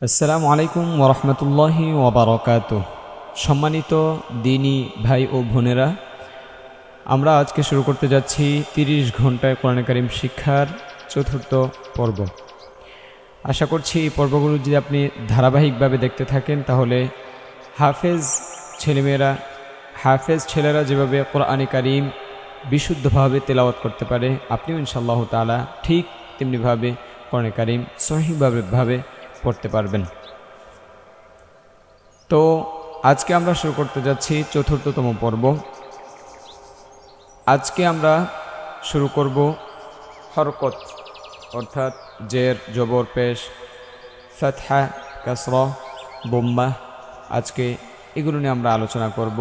আসসালামু আলাইকুম ওরহমতুল্লাহি ওবারকাতুহ। সম্মানিত দিনী ভাই ও বোনেরা, আমরা আজকে শুরু করতে যাচ্ছি 30 ঘন্টায় কোরআন কারীম শিক্ষার চতুর্থ পর্ব। আশা করছি এই পর্বগুলো যদি আপনি ধারাবাহিকভাবে দেখতে থাকেন তাহলে হাফেজ ছেলেরা যেভাবে কোরআন কারীম বিশুদ্ধভাবে তেলাওয়াত করতে পারে, আপনিও ইনশাআল্লাহ তাআলা ঠিক তেমনিভাবে কোরআন কারীম সহিভাবে পড়তে পারবেন। তো আজকে আমরা শুরু করতে যাচ্ছি চতুর্থতম পর্ব। আজকে আমরা শুরু করব হরকত, অর্থাৎ জের, জবর, পেশ, ফাতহা, কাসরা, বম্মা। আজকে এগুলো নিয়ে আমরা আলোচনা করব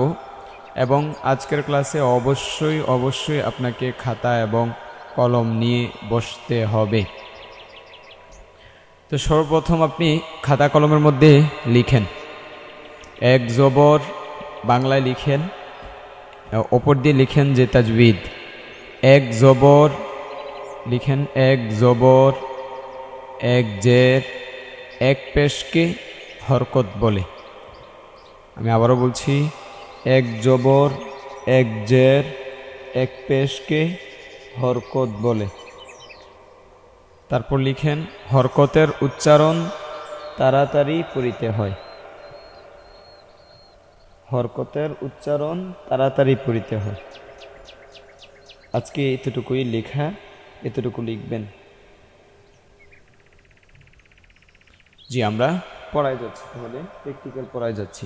এবং আজকের ক্লাসে অবশ্যই আপনাকে খাতা এবং কলম নিয়ে বসতে হবে। তো সর্বপ্রথম আপনি খাতা কলমের মধ্যে লিখেন এক জবর, বাংলায় লিখেন, ওপর দিয়ে লিখেন যে তাজবিদ। এক জবর লিখেন, এক জবর, এক জের, এক পেশকে হরকত বলে। আমি আবারও বলছি, এক জবর, এক জের, এক পেশকে হরকত বলে। তারপর লিখেন হরকতের উচ্চারণ তাড়াতাড়ি পড়িতে হয়। হরকতের উচ্চারণ তাড়াতাড়ি পড়িতে হয়। আজকে এতটুকুই লেখা, এতটুকু লিখবেন। জি, আমরা পড়ায় যাচ্ছি, তাহলে প্র্যাকটিক্যাল পড়ায় যাচ্ছি।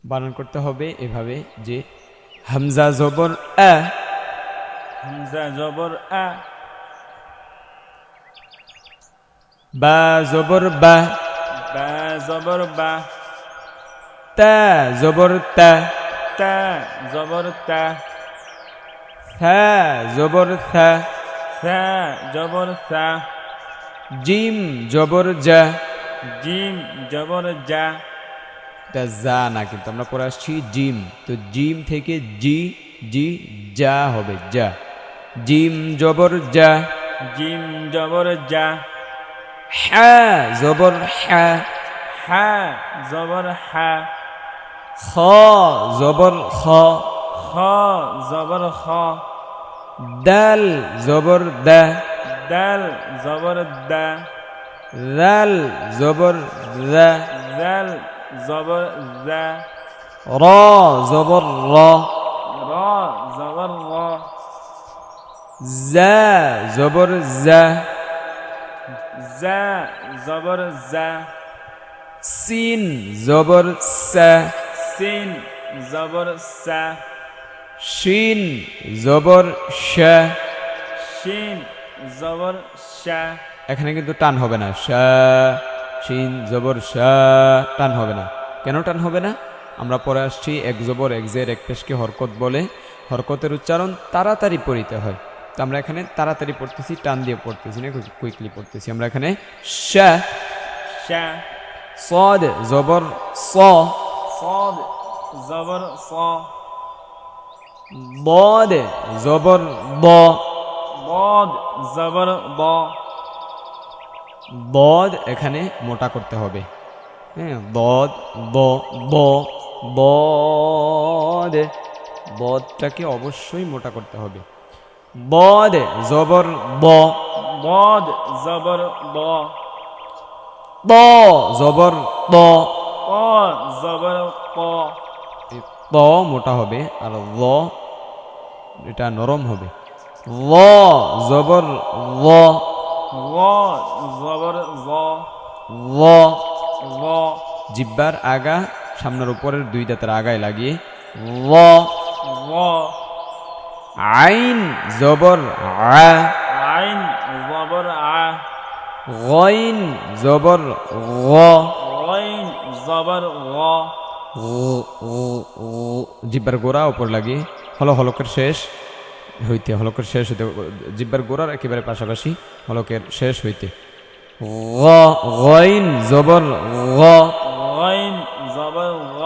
বানান করতে হবে এভাবে যে হামজা জবর আ, হামজা জবর আ, বা জবর বা, বা জবর বা, তা জবর তা, তা জবর তা, থা জবর থা, সা জবর সা, জিম জবর যা। জিম জবর যা, এটা যা না, কিন্তু আমরা পড়ে আসছি জিম। তো জিম থেকে জি, জি যা হবে, যা। জিম জবর যা। জিম জবর যা, হা জবর হা, হা জবর হা, খ জবর খ, খ জবর খ, দাল জবর দা, দাল জবর দা, রাল জবর রা, দাল জবর দা, র জবর র, র জবর র, জা জবর জা, জা জবর জা, সিন জবর সা, সিন জবর সা, শিন জবর শা। শিন জবর শা, এখানে কিন্তু টান হবে না, শা শিন জবর শা, টান হবে না। কেন টান হবে না? আমরা পরে আসছি এক জবর এক জের এক পেশকে হরকত বলে। হরকতের উচ্চারণ তাড়াতাড়ি পড়িতে হয়। তো আমরা এখানে তাড়াতাড়ি পড়তেছি, টান দিয়ে পড়তেছি না, কুইকলি পড়তেছি। আমরা এখানে শা, শা, সদ জবর স, صاد জবর স, বদ জবর ব, বদ জবর ব, বদ এখানে মোটা করতে হবে। হ্যাঁ, বদ ব, ব বদ, বদটাকে অবশ্যই মোটা করতে হবে। বদ জবর ব, বদ জবর ব, ত জবর ত, ক জবর ক, ত মোটা হবে আর ল এটা নরম হবে। ল জবর ল, ল জবর ল, ল ল জিব্বার আগা সামনের উপরের দুই দাঁতের আগায় লাগিয়ে ল। ল, আইন জবর আ, আইন জবর আ, গইন জবর গ, গইন জবর গ, জিব্বার গোড়া উপর লাগিয়ে হলকের শেষ হইতে, জিব্বার গোড়ার একেবারে পাশাপাশি হলকের শেষ হইতে গ, গইন জবর গ, গইন জবর গ,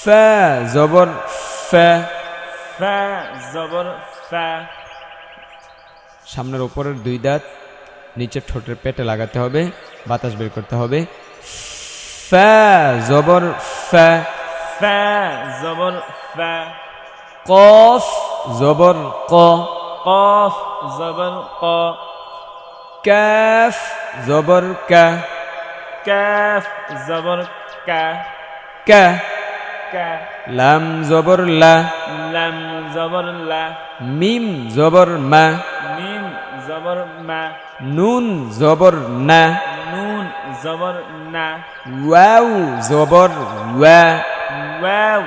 ফা জবর ফা, ফা জবর ফা, সামনের উপরের দুই দাঁত নিচের ঠোঁটের পেটে লাগাতে হবে, বাতাস বের করতে হবে। ফা জবর ফা, ফা জবর ফা, কফ জবর ক, কফ জবর ক, কাফ জবর কা, কাফ জবর কা, কা, কা, লাম জবর লা, লাম জবর লা, মিম জবর মা, মিম জবর মা, নুন জবর না, নুন জবর না, ওয়াও জবর ওয়া, ওয়াও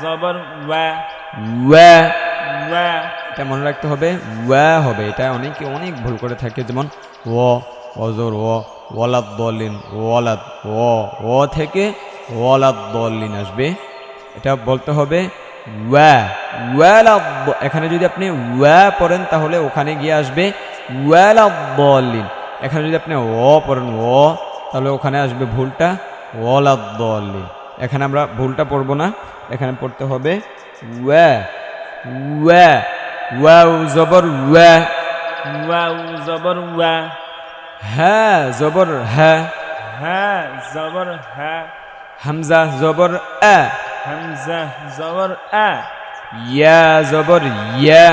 জবর ওয়া, ওয়া। ওয়া, এটা মনে রাখতে হবে, ওয়া হবে। এটা অনেকে অনেক ভুল করে থাকে, যেমন ও অজর ও, ওয়ালাদ দলিন, ওয়ালাদ ও থেকে ওয়ালাদ দলিন আসবে। এটা বলতে হবে ওয়া, ওয়ালাদ। এখানে যদি আপনি ওয়া পড়েন তাহলে ওখানে গিয়ে আসবে ওয়ালাদ দলিন। এখানে যদি আপনি ও পড়েন ও, তাহলে ওখানে আসবে ভুলটা ওয়ালাদ দলিন। এখানে আমরা ভুলটা পড়বো না, এখানে পড়তে হবে ওয়া, ওয়া, ওয়াও জবর ওয়া, ওয়াও জবর ওয়া, হা জবর হা, হা জবর হা, হামজা জবর আ, হামজা জবর আ, ইয়া জবর ইয়া।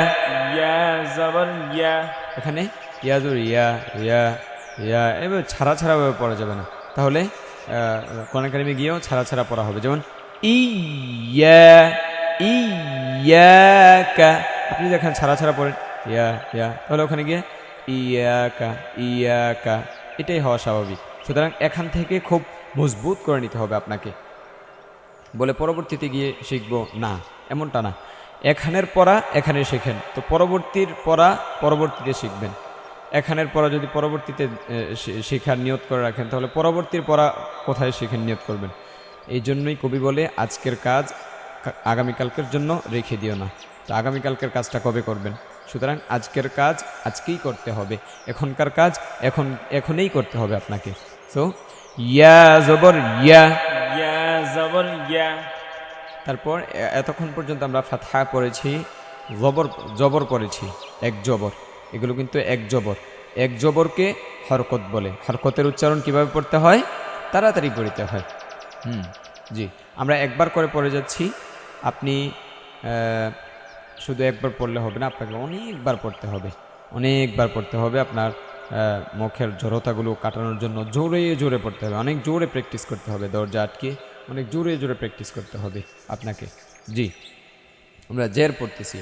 ইয়া জবর ইয়া, এখানে ইয়া জবর ইয়া, ইয়া, ইয়া এভাবে ছাড়া ছাড়া ভাবে পড়া যাবে না, তাহলে কোরআন কারিমে গিয়েও ছাড়া ছাড়া পড়া হবে। যেমন ইয়া, ইয়াকা, আপনি যদি এখানে ছাড়া ছাড়া পড়েন ইয়া ইয়া, তাহলে ওখানে গিয়ে ইয়াকা, ইয়াকা, এটাই হওয়া স্বাভাবিক। সুতরাং এখান থেকে খুব মজবুত করে নিতে হবে আপনাকে, বলে পরবর্তীতে গিয়ে শিখবো না, এমনটা না। এখানের পড়া এখানে শেখেন, তো পরবর্তীর পড়া পরবর্তীতে শিখবেন। এখানের পড়া যদি পরবর্তীতে শেখার নিয়ত করে রাখেন, তাহলে পরবর্তীর পড়া কোথায় শেখেন নিয়ত করবেন। এই জন্যই কবি বলে আজকের কাজ আগামীকালকের জন্য রেখে দিও না। তো আগামীকালকের কাজটা কবে করবেন? সুতরাং আজকের কাজ আজকেই করতে হবে, এখনকার কাজ এখনই করতে হবে আপনাকে। সো ইয়া জবর ইয়া, ইয়া জবর ইয়া, তারপর এতক্ষণ পর্যন্ত আমরা ফাতহা পড়েছি, জবর পড়েছি, এক জবর। এগুলো কিন্তু এক জবর, এক জবরকে হরকত বলে। হরকতের উচ্চারণ কিভাবে পড়তে হয়? তাড়াতাড়ি পড়তে হয়। জি, আমরা একবার করে পড়ে যাচ্ছি। আপনি শুধু একবার পড়লে হবে না, আপনাকে অনেকবার পড়তে হবে, অনেকবার পড়তে হবে। আপনার মুখের জড়তাগুলো কাটানোর জন্য জোরে জোরে পড়তে হবে, অনেক জোরে প্র্যাকটিস করতে হবে, দরজা আটকে অনেক জোরে জোরে প্র্যাকটিস করতে হবে আপনাকে। জি, আমরা জের পড়তেছি,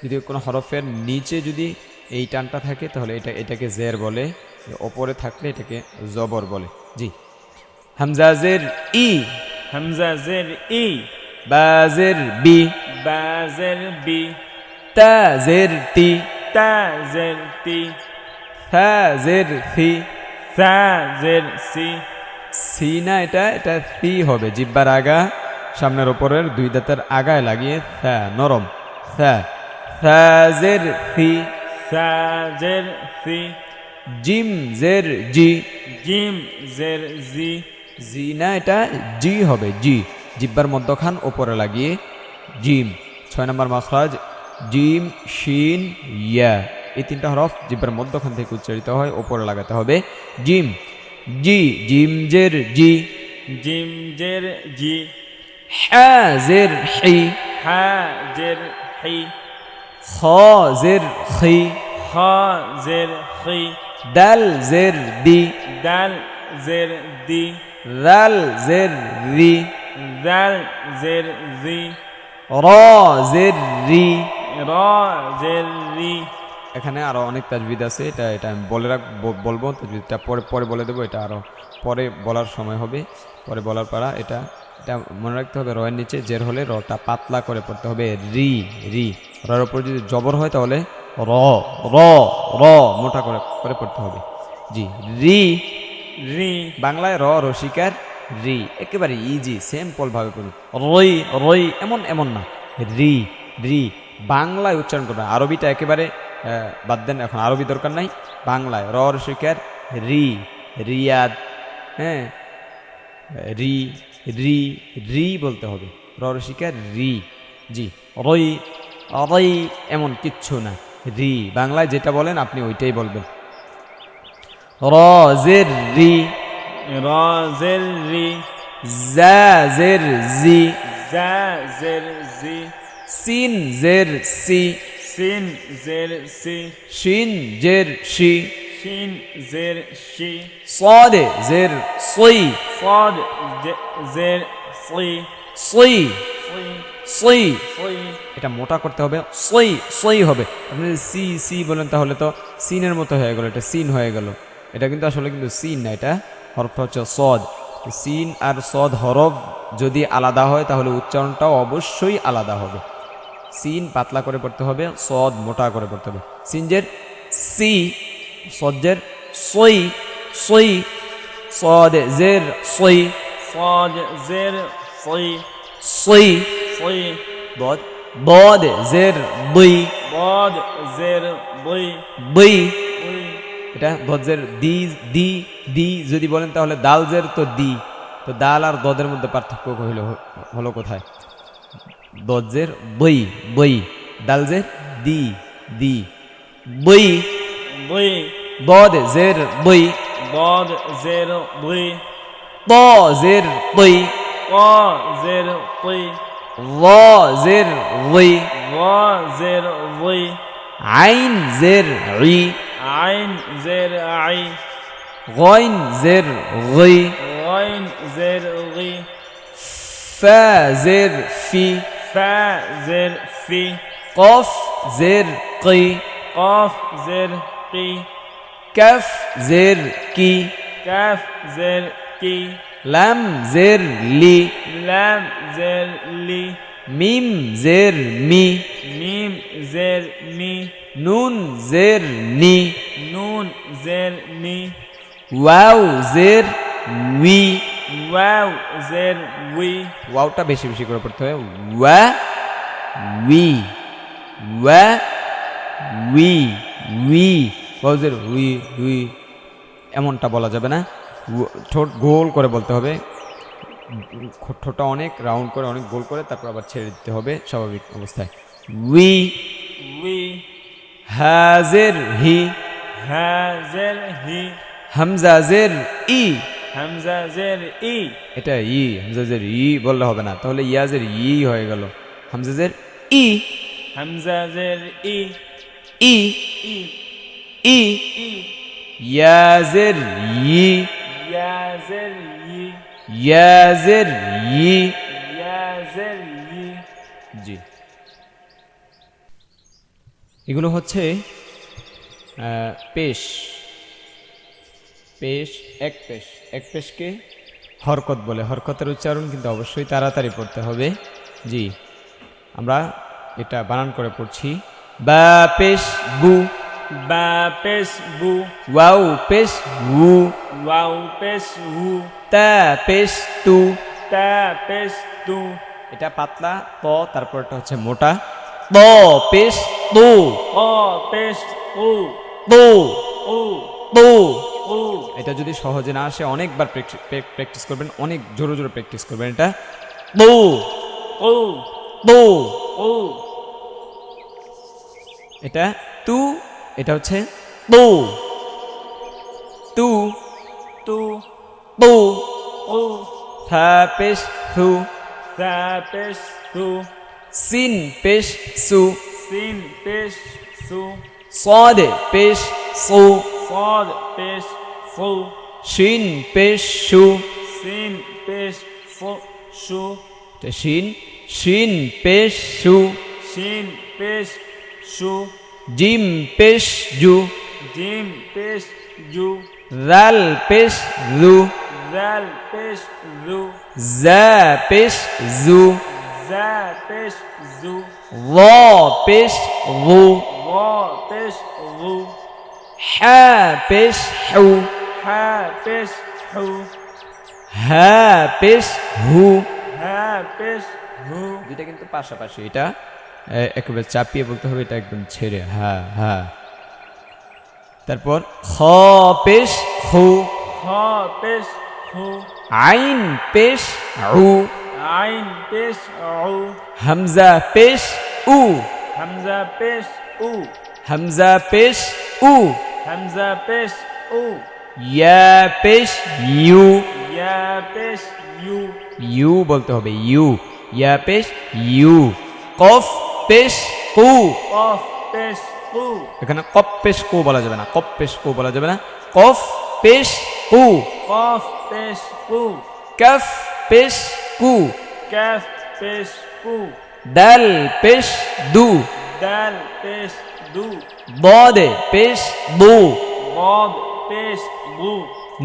যদি কোনো হরফের নিচে যদি এই টানটা থাকে তাহলে এটাকে জের বলে, ওপরে থাকলে এটাকে জবর বলে। জি, হামজা জের ই, হামজা জের ই, বা জের বি, বা জের বি, তা জের তি, তা জের তি, থা জের থি, সা জের সি, সি না, এটা থি হবে। জিব্বার আগা সামনের ওপরের দুই দাঁতের আগায় লাগিয়ে থা, নরম থা, থা জের থি, সা জের সি, জিম জের জি, জিম জের জি, জি না, এটা জি হবে। জি, জিব্বার মধ্যখান ওপরে লাগিয়ে জিম। 6 নম্বর মাখরাজ জিম শিন ইয়া, এই তিনটা হরফ জিব্বার মধ্যখান থেকে উচ্চারিত হয়, ওপরে লাগাতে হবে জিম। জি, জিম জের জি, জিম জের জি, হা জের হি, হা জের হি, খ জের খি, খ জের খি, দাল জের দি, দাল জের দি, রাল জের রি, দাল জের জি, র জের রি। র জের রি। এখানে আরো অনেক তাজবিদ আছে, এটা আমি বলবো, তাজবিদটা পরে বলে দেবো। এটা আরো পরে বলার সময় হবে, পরে বলার পারা। এটা মনে রাখতে হবে, রয়ের নিচে জের হলে রটা পাতলা করে পড়তে হবে, রি রি। রয়ের ওপর যদি জবর হয় তাহলে র র র মোটা করে পড়তে হবে। জি, রি রি, বাংলায় রসিকার রি, একেবারে ইজি সিম্পল ভাবে পড়ুন। রই রই এমন না, রি রি বাংলায় উচ্চারণ করবেন। আরবিটা একেবারে বাদ দেন, এখন আরবি দরকার নাই। বাংলায় রসিকার রি, রিয়াদ, হ্যাঁ, রি রি রি বলতে হবে, রসিকার রি। জি, রই রই এমন কিচ্ছু না, রি বাংলায় যেটা বলেন আপনি ওইটাই বলবেন। র জের রি, را زر রি জা জের জি, زا زر زي সিন জের সি, سين زر سي শিন জের শি, شين زر شي صاد জের সই, صاد زر صي সই, صي সই। صي এটা মোটা করতে হবে, সই সই হবে। আপনি যদি সি সি বলেন তাহলে তো সিনের মতো হয়ে গেল, এটা সিন হয়ে গেল। এটা কিন্তু আসলে কিন্তু সিন না, এটা হরফটা হচ্ছে সদ। সিন আর সদ হরফ যদি আলাদা হয় তাহলে উচ্চারণটাও অবশ্যই আলাদা হবে। সিন পাতলা করে পড়তে হবে, সদ মোটা করে পড়তে হবে। সিনজের সি, সজ্জের সই, সই, সদ জের সই, صاد زر صي সই, صي বদ বদ জের বই, ضاد زر ضي বই। ضي এটা দজের দি দি দি যদি বলেন তাহলে দালজের তো দি, তো দাল আর দদের মধ্যে পার্থক্য হলো কোথায়? দজের বই বই, দালজের দি দি, বই। ضي দদ জের বই, ضاد زر ضي ত জের তৈ, قا زر طي র জের রই, ضا زر ضي আইন জের ই, عين زر عي গইন জের গই, غين زر غي ফা জের ফি, فا زر في কফ জের কই, قاف زر قي كف زر كي، كاف زر كي لام زر لي، لام زر لي ميم زر مي، ميم زر مي نون زر ني، نون زر ني واو زر وي। واو زر وي ওয়াওটা বেশি বেশি করে পড়তে হবে। ওয়া উই, ওয়া উই, উই। ওয়াও জের উই উই এমনটা বলা যাবে না, ঠোঁট গোল করে বলতে হবে। ঠোঁটটা অনেক রাউন্ড করে অনেক গোল করে তারপর আবার ছেড়ে দিতে হবে স্বাভাবিক অবস্থায়। উই। وي হাজের হি, ها زر هي হামজা জের ই, همزة زر إي এটা ই, হামজা জের ই বললে হবে না, তাহলে ইয়াজের ই হয়ে গেল। হামজা জের ই, همزة زر إي ই, إي ই, إي ইয়াজের ই, يا زر يي ইয়াজের ই। يا زر يي জি, এগুলো হচ্ছে পেশ। পেশ, এক পেশ, এক পেশকে হরকত বলে। হরকতের উচ্চারণ কিন্তু অবশ্যই তাড়াতাড়ি পড়তে হবে। জি, আমরা এটা বানান করে পড়ছি। বা পেশ বু, با بس بو ওয়াও পেশ উ, واو بس هو তা পেশ তু। تا بس تو এটা পাতলা ত, তারপরটা হচ্ছে মোটা ত পেশ তু, قا بس قو তু, قو তু। قو এটা যদি সহজে না আসে অনেকবার প্র্যাকটিস করবেন, অনেক জোরে জোরে প্র্যাকটিস করবেন। এটা তু, قو তু। قو এটা তু, এটা হচ্ছে তু, তু, تو তু। قو থা পেশ থু, ثا بس ثو সিন পেশ সু, سين بس سو صاد পেশ সু, صاد بس صو শিন পেশ শু, سين بس صو شو এটা শিন, শিন পেশ শু, شين بس شو জিম পেশ জু, جيم بس جو রাল পেশ রু, ذال بس ذو জা পেশ জু, ذا بس ذو র পেশ রু, وا بس غو হা পেশ হু, حا بس حو হা পেশ হু। ها بس هو দুইটা কিন্তু পাশাপাশি, এটা একেবারে চাপিয়ে বলতে হবে, এটা একদম ছেড়ে হ্যাঁ হ্যাঁ। তারপর খ পেশ হু, ها بس هو আইন পেশ উ, عين بس عو হামজা পেশ উ, همزة بس أو হামজা পেশ উ, همزة بس أو ইয়া পেশ ইউ, ইয়া পেশ ইউ, ইউ বলতে হবে, ইউ, ইয়া পেশ ইউ। কফ পেশ কু, কফ পেশ কু, এখানে কপ পেশ কু বলা যাবে না, কপ পেশ কু বলা যাবে না, কফ পেশ কু। কফ পেশ কু, কাফ পেশ কু, কাফ পেশ কু, দাল পেশ দু, দাল পেশ দু, ضاد পেশ দু, বদ পেশ বু,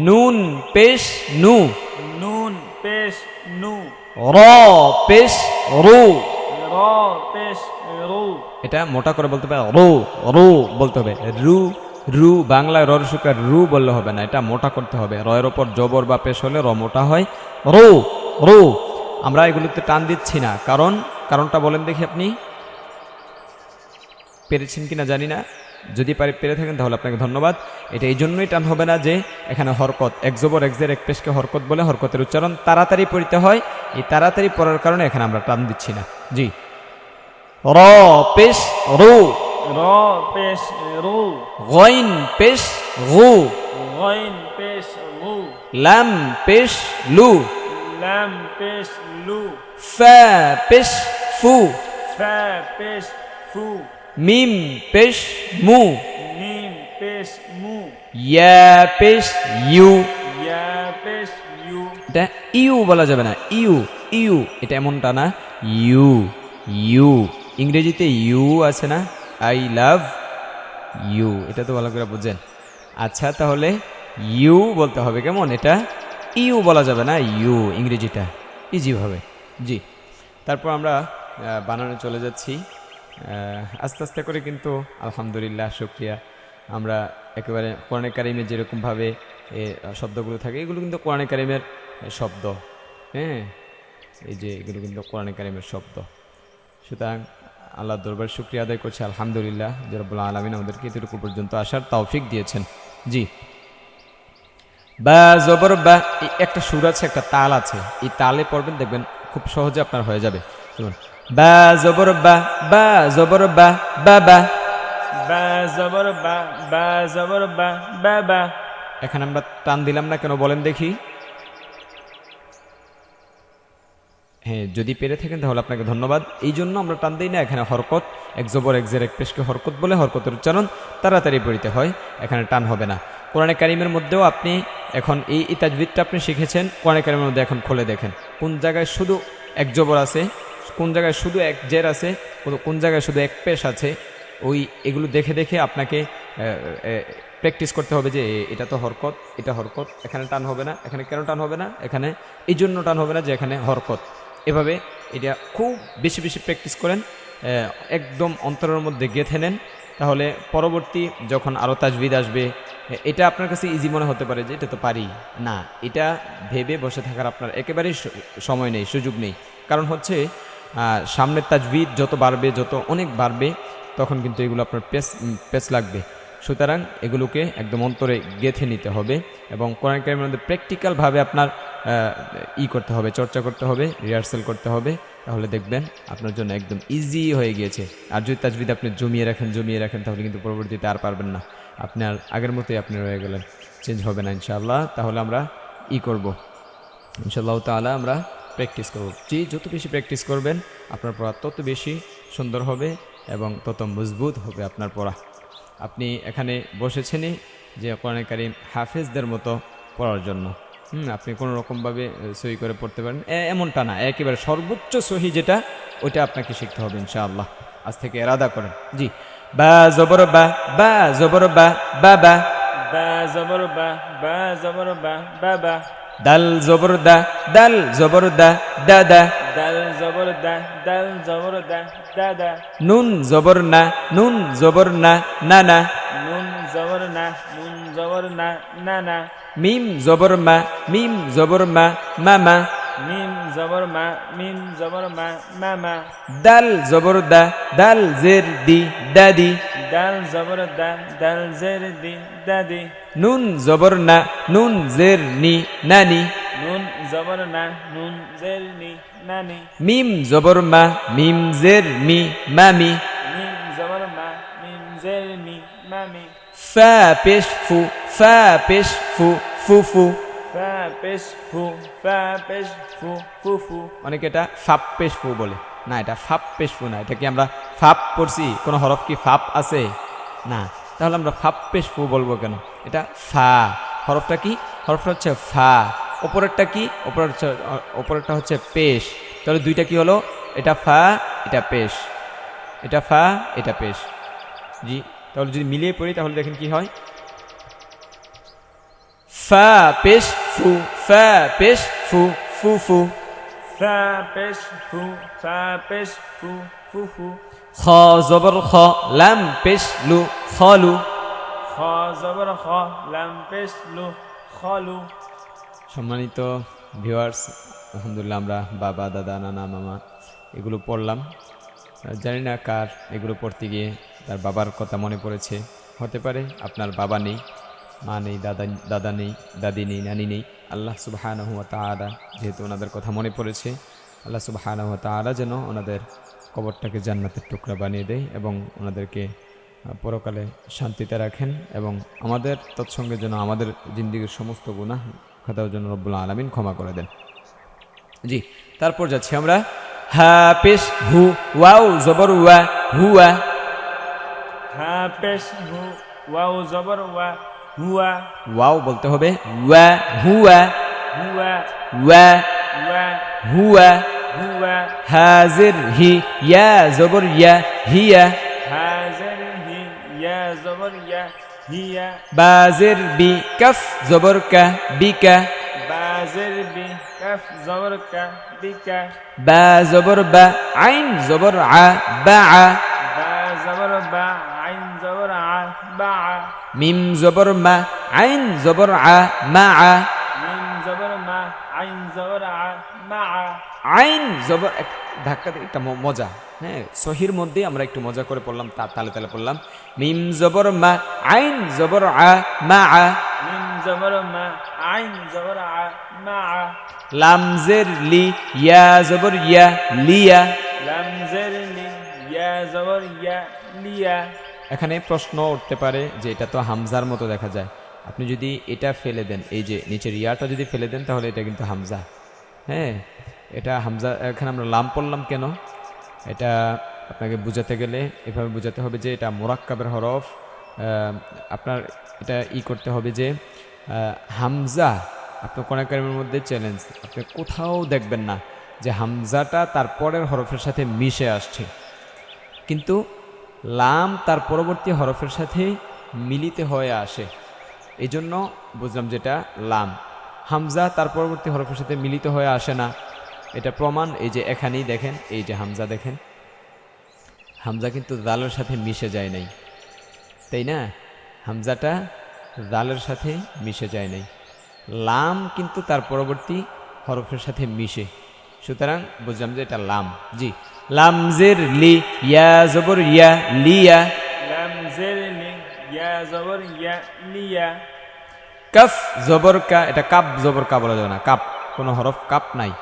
নুন পেশ নু, নুন পেশ নু, র পেশ রু। র পেশ রু, এটা মোটা করে বলতে হবে, রু রু বলতে হবে, রু রু, বাংলায় রর সুকার রু বললে হবে না, এটা মোটা করতে হবে। রয়ের ওপর জবর বা পেশ হলে র মোটা হয়, রু রু। আমরা এগুলোতে টান দিচ্ছি না, কারণটা বলেন দেখি আপনি, পেরেছেন কিনা জানি না, যদি পেরে থাকেন তাহলে আপনাকে ধন্যবাদ। এটা এই জন্যই টান হবে না যে এখানে হরকত, এক জবর এক জের এক পেশকে হরকত বলে, হরকতের উচ্চারণ তাড়াতাড়ি পড়তে হয়, এই তাড়াতাড়ি পড়ার কারণে এখানে আমরা টান দিচ্ছি না। জি, র পেশ রু, র পেশ রু, গইন পেশ গু, গইন পেশ গু, লাম পেশ লু, লাম পেশ লু, ফা পেশ ফু, ফা পেশ ফু, মিম পেশ মু, মিম পেশ মু, ইয়া পেশ ইউ। ইয়া পেশ ইউ, এটা ইউ বলা যাবে না, ইউ ইউ, এটা এমনটা না, ইউ ইউ। ইংরেজিতে ইউ আছে না, আই লাভ ইউ, এটা তো ভালো করে বুঝেন। আচ্ছা, তাহলে ইউ বলতে হবে কেমন, এটা ইউ বলা যাবে না, ইউ ইংরেজিটা ইজিভাবে। জি, তারপর আমরা বানানে চলে যাচ্ছি আস্তে আস্তে করে, কিন্তু আলহামদুলিল্লাহ শুকরিয়া, আমরা একেবারে কোরআনে কারিমে যেরকমভাবে শব্দগুলো থাকে, এগুলো কিন্তু কোরআনে কারিমের শব্দ। হ্যাঁ, এই যে এগুলো কিন্তু কোরআনে কারিমের শব্দ। সুতরাং আল্লাহ দরবার শুকরিয়া আদায় করছে আলহামদুলিল্লাহ যে রব্বুল আলামিন আমাদেরকে এতটুকু পর্যন্ত আসার তৌফিক দিয়েছেন। জি, বা জবর বা, একটা সুর আছে, একটা তাল আছে, এই তালে পড়বেন, দেখবেন খুব সহজে আপনার হয়ে যাবে। যেমন বা জবর বা, বা জবর বা, বাবা। বা জবর বা, বা জবর বা, বাবা। এখানে আমরা টান দিলাম না কেন বলেন দেখি? হ্যাঁ, যদি পেরে থাকেন তাহলে আপনাকে ধন্যবাদ। এই জন্য আমরা টান দিই না, এখানে হরকত, এক জবর এক জের এক পেশকে হরকত বলে, হরকতের উচ্চারণ তাড়াতাড়ি পড়িতে হয়, এখানে টান হবে না। কোরআনে কারিমের মধ্যেও আপনি এখন এই তাজবিদটা আপনি শিখেছেন, কোরআনে কারিমের মধ্যে এখন খুলে দেখেন কোন জায়গায় শুধু এক জবর আছে, কোন জায়গায় শুধু এক জের আছে, কোন জায়গায় শুধু এক পেশ আছে। এগুলো দেখে দেখে আপনাকে প্র্যাকটিস করতে হবে যে এটা তো হরকত, এটা হরকত, এখানে টান হবে না, এখানে কেন টান হবে না, এখানে এই জন্য টান হবে না যে এখানে হরকত। এভাবে এটা খুব বেশি বেশি প্র্যাকটিস করেন, একদম অন্তরের মধ্যে গেঁথে নেন, তাহলে পরবর্তী যখন আরও তাজবিদ আসবে, এটা আপনার কাছে ইজি মনে হতে পারে যে এটা তো পারি না, এটা ভেবে বসে থাকার আপনার একেবারেই সময় নেই, সুযোগ নেই। কারণ হচ্ছে সামনের তাজবিদ যত বাড়বে, যত অনেক বাড়বে, তখন কিন্তু এগুলো আপনার পেস লাগবে। সুতরাং এগুলোকে একদম অন্তরে গেঁথে নিতে হবে এবং কোরআন কারিমের মধ্যে প্র্যাকটিক্যালভাবে আপনার করতে হবে, চর্চা করতে হবে, রিহার্সাল করতে হবে, তাহলে দেখবেন আপনার জন্য একদম ইজি হয়ে গিয়েছে। আর যদি তাজবিদ আপনি জমিয়ে রাখেন তাহলে কিন্তু পরবর্তীতে আর পারবেন না, আপনার আগের মতোই আপনি রয়ে গেলেন, চেঞ্জ হবে না ইনশাআল্লাহ। তাহলে আমরা করব ইনশাআল্লাহ তাআলা, আমরা প্র্যাকটিস করব। জি, যত বেশি প্র্যাকটিস করবেন আপনার পড়া তত বেশি সুন্দর হবে এবং তত মজবুত হবে আপনার পড়া। আপনি এখানে বসেছেনই যে কোরআন কারীম হাফেজদের মতো পড়ার জন্য। আপনি কোনো রকমভাবে সহি করে পড়তে পারেন এমনটা না, একেবারে সর্বোচ্চ সহি যেটা, ওইটা আপনাকে শিখতে হবে ইনশাআল্লাহ। আজ থেকে এরাদা করেন। জি, বা জবর বা, বা জবর বা, বাবা। বা জবর বা, বা জবর বা, বাবা। দাল জবর দা, দাল জবর দা, দাদা। দাল জবর দা, দাল জবর দা, দাদা। নুন জবর না, নুন জবর না, নানা। নুন জবর না, নুন জবর না, নানা। মিম জবর মা, মিম জবর মা, মামা। মিম জবর মা, মিম জবর মা, মামা। দাল জবর দা, দাল জের দি, দাদি। দাল জবর দা, দাল জের দি, দাদি। নুন জবর না, নুন জের নি, নানি। নুন জবর না, নুন জের নি, নানি। মিম জবর মা, মিম জের মি, মামি। মিম জবর মা, মিম জের মি, মামি। ফা পেশ ফু, ফা পেশ ফু ফুফু। ফা পেশ ফু, ফা পেশ ফু, ফুফু। অনেকে এটা ফাপ পেশ ফু বলে, না এটা ফাপ পেশ ফু না। এটা কি আমরা ফাপ পড়ছি? কোনো হরফ কি ফাপ আছে? না, তাহলে আমরা ফাপ পেশ ফু বলবো কেন? এটা ফা, হরফটা কি? হরফটা হচ্ছে ফা। ওপরেরটা কি? ওপরেরটা হচ্ছে পেশ। তাহলে দুইটা কি হলো? এটা ফা, এটা পেশ। এটা ফা, এটা পেশ। জি, তাহলে যদি মিলিয়ে পড়ি তাহলে দেখেন কি হয়। ফা পেশ ফু, ফা পেশ ফু, ফুফু। ফা পেশ ফু, ফা পেশ ফু, ফুফু। খ জবর খ, লাম পেশ লু, খলু। খ জবর খ, লাম পেশ লু, খলু। সম্মানিত ভিউয়ার্স, আলহামদুলিল্লাহ আমরা বাবা, দাদা, নানা, মামা এগুলো পড়লাম। জানি না কার এগুলো পড়তে গিয়ে তার বাবার কথা মনে পড়েছে। হতে পারে আপনার বাবা নেই, মা নেই, দাদা নেই, দাদি নেই, নানি নেই। আল্লাহ সুবহানাহু ওয়া তাআলা যেহেতু ওনাদের কথা মনে পড়েছে, আল্লাহ সুবহানাহু ওয়া তাআলা যেন ওনাদের কবরটাকে জান্নাতের টুকরা বানিয়ে দেয় এবং ওনাদেরকে পরকালে শান্তিতে রাখেন, এবং আমাদের তৎসঙ্গে যেন আমাদের জিন্দিগির সমস্ত গুনাহ খাতাও যেন রব্বুল আলামিন ক্ষমা করে দেন। জি, তারপর যাচ্ছি আমরা। হা পেশ হু, ওয়াও জবর ওয়া, হুয়া। হা পেশ হু, ওয়াও জবর ওয়া, হুয়া। ওয়াও বলতে হবে ওয়া, হুয়া, হুয়া, ওয়া, ওয়া, হুয়া। হুয়া। হাজির হি, ইয়া জবর ইয়া, হিয়া। হাজির হি, ইয়া জবর ইয়া, হিয়া। বাজির বি, কফ জবর কা, বিকা। বাজির বি, কাফ জবর কা, বিকা। বা জবর বা, আইন জবর আ, বা। বা জবর বা, আইন জবর আ, বা। মিম জবর মা, আইন জবর আ, মা। মিম জবর মা, আইন জবর আ, মা। আইন জবর ধাক্কা দিয়ে একটা মজা, হ্যাঁ সহির মধ্যে আমরা একটু মজা করে পড়লাম, তালে তালে পড়লাম। মিম জবর মা, আইন জবর আ, মা। মিম জবর মা, আইন জবর আ, মা। লাম জের লি, ইয়া জবর ইয়া, লিয়া। লাম জের লি, ইয়া জবর ইয়া, লিয়া। এখানে প্রশ্ন উঠতে পারে যে এটা তো হামজার মতো দেখা যায়। আপনি যদি এটা ফেলে দেন, এই যে নিচের ইয়াটা যদি ফেলে দেন তাহলে এটা কিন্তু হামজা। হ্যাঁ, এটা হামজা। এখানে আমরা লাম পড়লাম কেন? এটা আপনাকে বুঝাতে গেলে এভাবে বুঝাতে হবে যে এটা মুরাক্কাবের হরফ। আপনার এটা করতে হবে যে হামজা, আপনার কোরআন কারীমের মধ্যে চ্যালেঞ্জ, আপনি কোথাও দেখবেন না যে হামজাটা তার পরের হরফের সাথে মিশে আসছে, কিন্তু লাম তার পরবর্তী হরফের সাথে মিলিত হয়ে আসে। এই জন্য বুঝলাম যেটা লাম। হামজা তার পরবর্তী হরফের সাথে মিলিত হয়ে আসে না। এটা প্রমাণ এই যে এখানেই দেখেন, এই যে হামজা দেখেন, হামজা কিন্তু দালের সাথে মিশে যায় নাই, তাই না? হামজাটা দালের সাথে মিশে যায় নাই। লাম কিন্তু তার পরবর্তী হরফের সাথে মিশে, সুতরাং বুঝলাম যে এটা লাম। জি, লাম জের লি, ইয়া জবর ইয়া, লিয়া। লাম জের লি, ইয়া জবর ইয়া, লিয়া। কফ জবর কা, এটা কাপ জবর কা বলা যাবে না, কাপ কোনো হরফ কাপ নাই।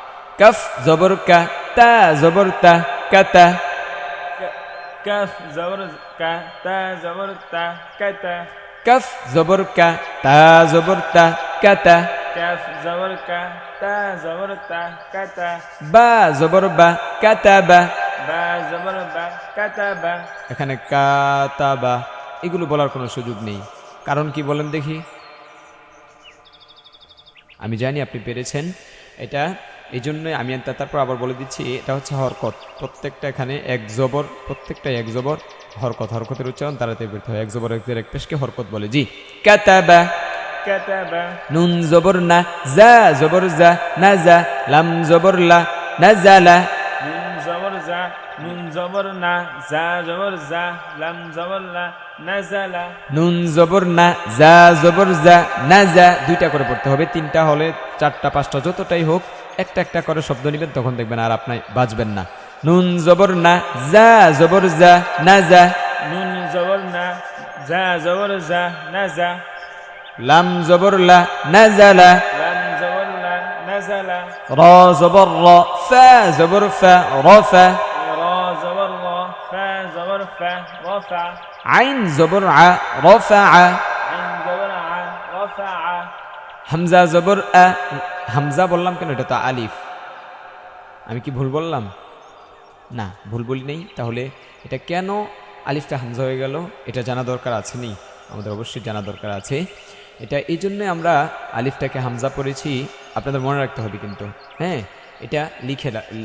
কফ জবর কা, তা জবর তা, কাতা। কাফ জবর কা, তা জবর তা, কাতা। কফ জবর কা, তা জবর তা, কাতা। কাফ জবর কা, তা জবর তা, কাতা। বা জবর বা, কাতাবা। বা জবর বা, কাতাবা। এখানে কাতাবা এগুলো বলার কোনো সুযোগ নেই। কারণ কি বলেন দেখি? আমি জানি আপনি পেরেছেন। এটা এই জন্যই আমি তারপর আবার বলে দিচ্ছি, এটা হচ্ছে হরকত। প্রত্যেকটা এখানে এক জবর, প্রত্যেকটাই এক জবর। হরকত, হরকতের উচ্চারণ তাড়াতাড়ি করতে হয়। এক জবর এক পেশকে হরকত বলে। জি, কাতাবা। কাতাবা। নুন জবর না, জা জবর জা, নাজা। লাম জবর লা, নাজালা। নুন জবর জা, নুন জবর না, জা জবর জা, লাম জবর লা, নাজালা। নুন জবর না, জা জবর জা, নাজা। দুইটা করে পড়তে হবে, তিনটা হলে চারটা পাঁচটা যতটাই হোক একটা একটা করে শব্দ নেবেন, তখন দেখবেন আর আপনি বাজবেন না। নুন জবর না, জা জবর জা, নাজা। নুন জবর না, জা জবর জা, নাজা। লাম জবর লা, নাজালা। লাম জবর লা, নাজালা। র জবর র, ফা জবর ফা, রফা। রা জবর রা, ফা জবর ফা, রফা। আইন জবর আ, রফা। আইন জবর আ, হামজা জবর আ, হামজা বললাম কেন? এটা তো আলিফ। আমি কি ভুল বললাম? না, ভুল বলি নেই। তাহলে এটা কেন আলিফটা হামজা হয়ে গেল, এটা জানা দরকার আছে নি? আমাদের অবশ্যই জানা দরকার আছে। এটা এই জন্যে আমরা আলিফটাকে হামজা পড়েছি, আপনাদের মনে রাখতে হবে কিন্তু। হ্যাঁ, এটা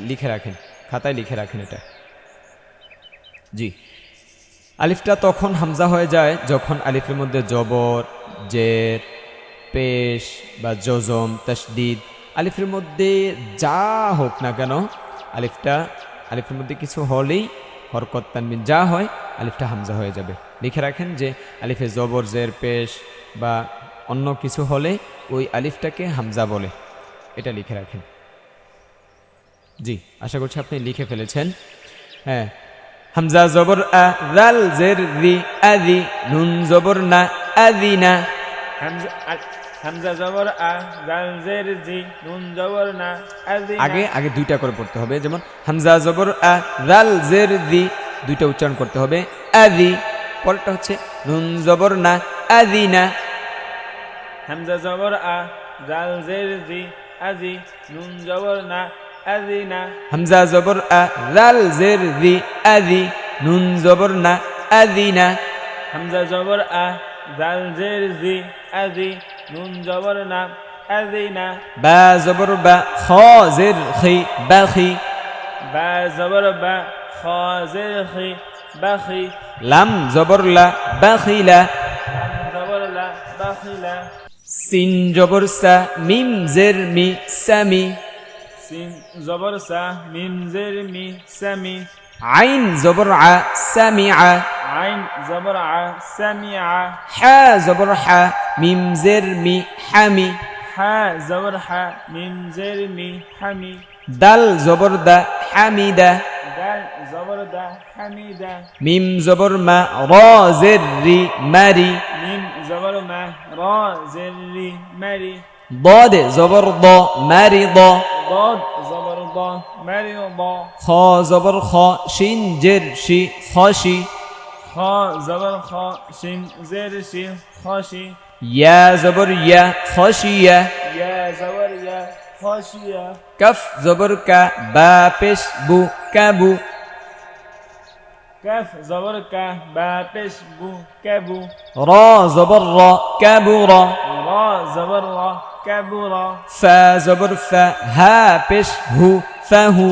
লিখে রাখেন, খাতায় লিখে রাখেন এটা। জি, আলিফটা তখন হামজা হয়ে যায় যখন আলিফের মধ্যে জবর, জের, পেশ বা জজম, তাসদিদ, আলিফের মধ্যে যা হোক না কেন, আলিফের মধ্যে কিছু হলেই, হরকত তানবিন যা হয়, আলিফটা হামজা হয়ে যাবে। লিখে রাখেন যে আলিফে জবর, জের, পেশ বা অন্য কিছু হলে ওই আলিফটাকে হামজা বলে, এটা লিখে রাখেন। জি, আশা করছি আপনি লিখে ফেলেছেন। হ্যাঁ, হামজা জবর আ, রাল জের রি, আদি, নুন জবর না, আদিনা। হামজা জবর আ, জাল জের জি, নুন জবর না, আযিনা। আগে দুইটা করে পড়তে হবে, যেমন হামজা জবর আ, রাল জের রি, দুইটা উচ্চারণ করতে হবে, আদি। পরেরটা হচ্ছে নুন জবর না, আদিনা। হামজা জবর আ, জাল জের জি, আজি, নুন জবর না, আযিনা। হামজা জবর আ, রাল জের রি, আদি, নুন জবর না, আদিনা। হামজা জবর আ, জাল জের জি, আজি, নুন জবর না, আযিনা। বা জবর বা, খ জের খি, বাখি। বা জবর বা, খ জের খি, বাখি। লাম জবর লা, বাখিলা। লাম জবর লা, বাখিলা। সিন জবর সা, মিম জের মি, সামি। সিন জবর সা, মিম জের মি, সামি। আইন জবর আ, সামিআ। আইন জবর আ, সামিআ। হা জবর হা, মিম জের মি, হামি। হা জবর হা, মিম জের মি, হামি। দাল জবর দা, হামিদা। দাল জবর দা, হামিদা। মিম জবর মা, র জের রি, মারি। মিম জবর মা, র জের রি, মারি। ضاد জবর দ, মারি দ। ضاد জবর দ, মারি দ। খ জবর খ, শিন জের শি, খসি। খ জবর খ, শিন জের শি, খসি। ইয়া জবর ইয়া, খসিয়া। ইয়া জবর ইয়া, খসিয়া। কফ জবর কা, বা পেশ বু, কাবু। কাফ জবর কা, বা পেশ বু, কাবু। র জবর র, কাবুর। র জবর র, কাবুর। ফা জবর ফা, হা পেশ হু, ফাহু।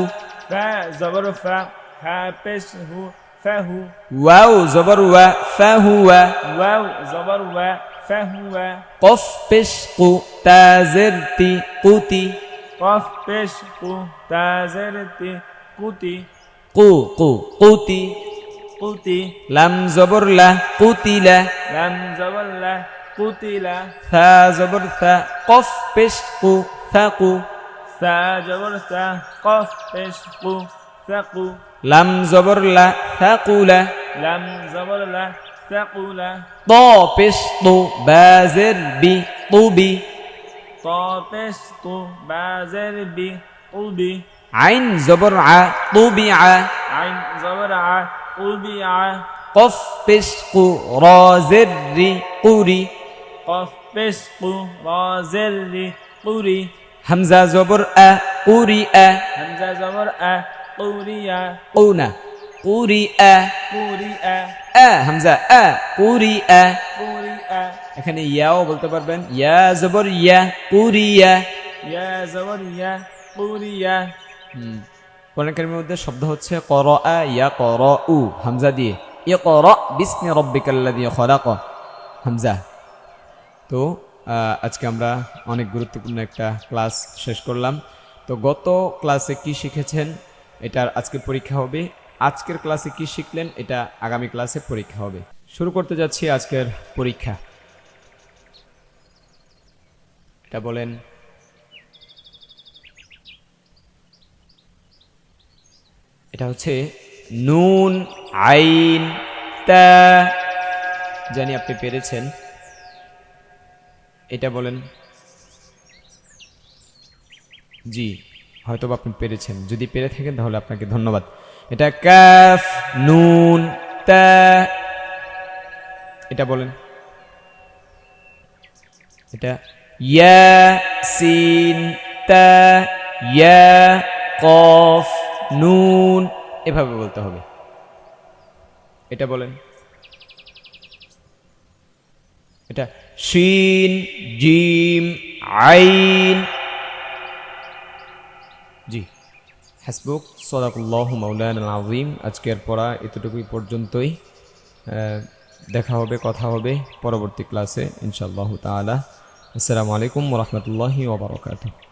ফা জবর ফা, হা পেশ হু, ফাহু। ওয়াও জবর ওয়া, ফাহুয়া। ওয়াও জবর ওয়া, ফাহুয়া। কফ পেশ কু, তা জের তি, কুতি। কফ পেশ কু, তা জের তি, কুতি। কু কু, কুতি। কুতি। লাম জবর লা, কুতিলা। লাম জবর লা, কুতিলা। থা জবর থা, কফ পেশ কু, থাকু। সা জবর সা, কফ পেশ কু, সাকু। লাম জবর লা, থাকুলা। লাম জবর লা, সাকুলা। ত পেশ তু, বা জের বি, তুবি। ত পেশ তু, বা জের বি, উবি। আইন জবর আ, তুবিআ। আইন জবর আ, উবিআ। কফ পেশ কু, র জের রি, কুরি। কফ পেশ কু, র জের রি, কুরি। হামজা জবর আ, কুরিআ। হামজা জবর আ, কুরিয়া। কুনা, কুরিআ। কুরিয়া। হামজা আ, কুরিআ। কুরিয়া। এখানে ইয়াও বলতে পারবেন, ইয়া জবর ইয়া, কুরিয়া। ইয়া জবর ইয়া, কুরিয়া। কোরআন কারীমের মধ্যে শব্দ হচ্ছে করাআ, ইয়া করাউ, হামজা দিয়ে। ইকরা বিসমি রাব্বিকাল্লাযী খলাক, হামজা। তো আজকে আমরা অনেক গুরুত্বপূর্ণ একটা ক্লাস শেষ করলাম। তো গত ক্লাসে কি শিখেছেন, এটার আজকের পরীক্ষা হবে। আজকের ক্লাসে কি শিখলেন, এটা আগামী ক্লাসে পরীক্ষা হবে। শুরু করতে যাচ্ছি আজকের পরীক্ষা। এটা বলেন। এটা হচ্ছে নুন, আইন, তা। জানি আপনি পেরেছেন। এটা বলেন। জি, হয়তো আপনি পেরেছেন। যদি পেরে থাকেন তাহলে আপনাকে ধন্যবাদ। এটা কাফ, নুন, তা। এটা বলেন। এটা ইয়া সিন তা ইয়া কফ নুন, এভাবে বলতে হবে। এটা বলেন, এটা শিন জিম আইন। জি, হাসবুক সাদাকাল্লাহু মাওলানা আযীম। আজকের পড়া এতটুকুই পর্যন্তই। দেখা হবে, কথা হবে পরবর্তী ক্লাসে ইনশাআল্লাহু তাআলা। আসসালামু আলাইকুম ওয়া রাহমাতুল্লাহি ওয়া বারাকাতুহু।